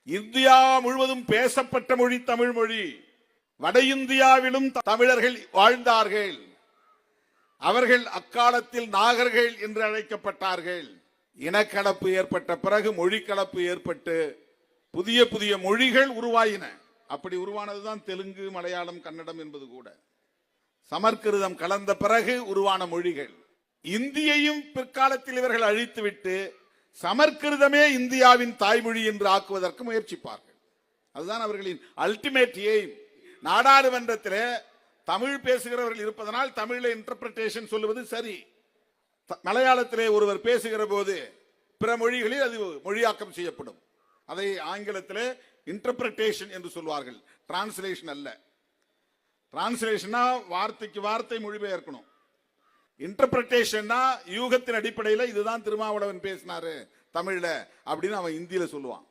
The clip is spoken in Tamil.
இந்தியா முழுவதும் பேசப்பட்ட மொழி தமிழ் மொழி. வட இந்தியாவிலும் தமிழர்கள் வாழ்ந்தார்கள். அவர்கள் அக்காலத்தில் நாகர்கள் என்று அழைக்கப்பட்டார்கள். இனக்கலப்பு ஏற்பட்ட பிறகு மொழி கலப்பு ஏற்பட்டு புதிய புதிய மொழிகள் உருவாயின. அப்படி உருவானதுதான் தெலுங்கு, மலையாளம், கன்னடம் என்பது கூட. சமஸ்கிருதம் கலந்த பிறகு உருவான மொழிகள். இந்தியையும் பிற்காலத்தில் இவர்கள் அழித்துவிட்டு சமஸ்கிருதமே இந்தியாவின் தாய்மொழி என்று ஆக்குவதற்கு முயற்சிப்பார்கள். அதுதான் அவர்களின் அல்டிமேட் எய்ம். நாடாளுமன்றத்தில் தமிழ் பேசுகிறவர்கள் இருப்பதனால் தமிழில் இன்டர்பிரேஷன் சொல்லுவது சரி. மலையாளத்திலே ஒருவர் பேசுகிற போது பிற மொழிகளில் அது மொழியாக்கம் செய்யப்படும். அதை ஆங்கிலத்திலே இன்டர்பிரேஷன் என்று சொல்வார்கள், டிரான்ஸ்லேஷன் அல்ல. டிரான்ஸ்லேஷனா வார்த்தைக்கு வார்த்தை மொழிபெயர்க்கணும். இன்டர்பிரேஷன்னா யூகத்தின் அடிப்படையில் இதுதான் திருமாவளவன் பேசினாரு தமிழ்ல அப்படின்னு அவன் இந்தியில சொல்லுவான்.